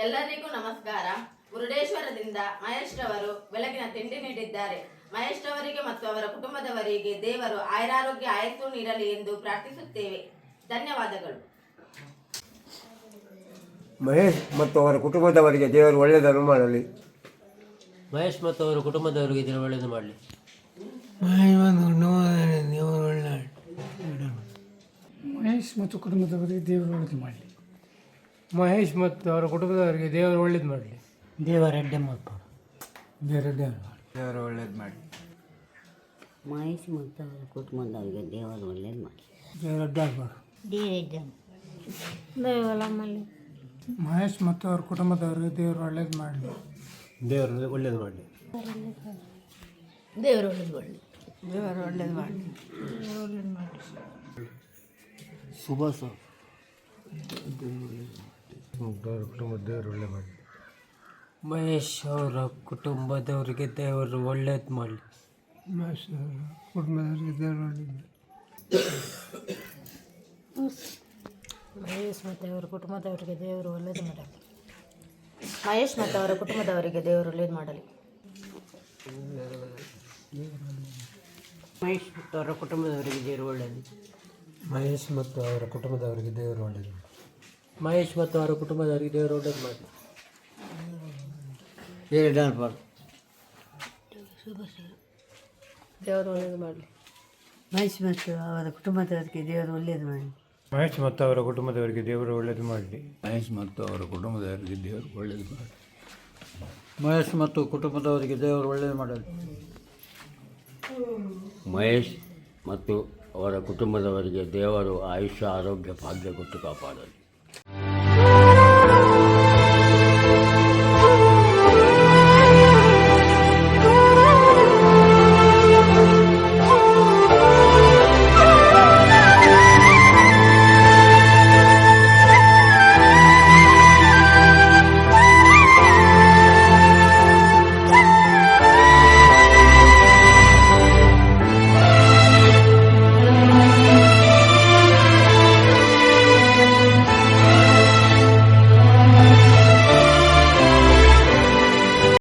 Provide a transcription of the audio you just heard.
ಎಲ್ಲರಿಗೂ ನಮಸ್ಕಾರ. ಮುರುಡೇಶ್ವರದಿಂದ ಮಹೇಶ್ ರವರು ಬೆಳಗಿನ ತಿಂಡಿ ನೀಡಿದ್ದಾರೆ. ಮಹೇಶ್ ರವರಿಗೆ ಮತ್ತು ಅವರ ಕುಟುಂಬದವರಿಗೆ ದೇವರು ಆಯುರಾರೋಗ್ಯ ಆಯಸ್ಸು ನೀಡಲಿ ಎಂದು ಪ್ರಾರ್ಥಿಸುತ್ತೇವೆ. ಧನ್ಯವಾದಗಳು. ಮಹೇಶ್ ಮತ್ತು ಅವರ ಕುಟುಂಬದವರಿಗೆ ದೇವರು ಒಳ್ಳೆಯದನ್ನು ಮಾಡಲಿ. ಮಹೇಶ್ ಮತ್ತು ಅವರ ಕುಟುಂಬದವರಿಗೆ ದೇವರು ಒಳ್ಳೆಯದು ಮಾಡಲಿ. ಮಹೇಶ್ ಮತ್ತು ಕುಟುಂಬದವರಿಗೆ ದೇವರು ಒಳ್ಳೆಯದು ಮಾಡಲಿ. ಮಹೇಶ್ ಮತ್ತು ಅವರ ಕುಟುಂಬದವರಿಗೆ ದೇವರು ಒಳ್ಳೇದು ಮಾಡಲಿ. ದೇವರಡ್ಡೆ ಮಾಡ್ತಾರೆ. ದೇವರು ಒಳ್ಳೇದು ಮಾಡಿ. ಮಹೇಶ್ ಮತ್ತು ಅವರ ಕುಟುಂಬದವರಿಗೆ ದೇವರು ಒಳ್ಳೇದು ಮಾಡಲಿ. ಮಹೇಶ್ ಮತ್ತು ಅವ್ರ ಕುಟುಂಬದವರಿಗೆ ದೇವರು ಒಳ್ಳೇದು ಮಾಡಲಿ. ದೇವರು ಒಳ್ಳೇದು ಮಾಡಲಿ. ದೇವರು ಒಳ್ಳೇದು ಮಾಡಲಿ. ದೇವರು ಒಳ್ಳೇದು ಮಾಡಲಿ. ಶುಭ ಸರ್. ಮಹೇಶ್ ಅವರ ಕುಟುಂಬದವರಿಗೆ ದೇವರು ಒಳ್ಳೇದು ಮಾಡಲಿ. ಮಹೇಶ್ ಅವರ ಕುಟುಂಬದವರಿಗೆ ದೇವರು ಒಳ್ಳೇದು ಮಾಡಲಿ. ಮಹೇಶ್ ಮತ್ತು ಅವರ ಕುಟುಂಬದವರಿಗೆ ದೇವರು ಒಳ್ಳೇದು ಮಾಡಲಿ. ಮಹೇಶ್ ಮತ್ತು ಅವರ ಕುಟುಂಬದವರಿಗೆ ದೇವರು ಒಳ್ಳೇದು ಮಾಡಲಿ. ಮಹೇಶ್ ಮತ್ತು ಅವರ ಕುಟುಂಬದವರಿಗೆ ದೇವರು ಒಳ್ಳೇದು. ಮಹೇಶ್ ಮತ್ತು ಅವರ ಕುಟುಂಬದವರಿಗೆ ದೇವರು ಒಳ್ಳೇದು. ಮಹೇಶ್ ಮತ್ತು ಅವರ ಕುಟುಂಬದವರಿಗೆ ದೇವರು ಒಳ್ಳೇದು ಮಾಡಲಿ. ದೇವರು ಒಳ್ಳೇದು ಮಾಡಲಿ. ಮಹೇಶ್ ಮತ್ತು ಅವರ ಕುಟುಂಬದವರಿಗೆ ದೇವರು ಒಳ್ಳೇದು ಮಾಡಲಿ. ಮಹೇಶ್ ಮತ್ತು ಅವರ ಕುಟುಂಬದವರಿಗೆ ದೇವರು ಒಳ್ಳೇದು ಮಾಡಲಿ. ಮಹೇಶ್ ಮತ್ತು ಅವರ ಕುಟುಂಬದವರಿಗೆ ದೇವರು ಒಳ್ಳೆಯದು ಮಾಡಿ. ಮಹೇಶ್ ಮತ್ತು ಕುಟುಂಬದವರಿಗೆ ದೇವರು ಒಳ್ಳೆಯದು ಮಾಡಲಿ. ಮಹೇಶ್ ಮತ್ತು ಅವರ ಕುಟುಂಬದವರಿಗೆ ದೇವರು ಆಯುಷ್ಯ ಆರೋಗ್ಯ ಭಾಗ್ಯ ಕೊಟ್ಟು ಕಾಪಾಡಲಿ.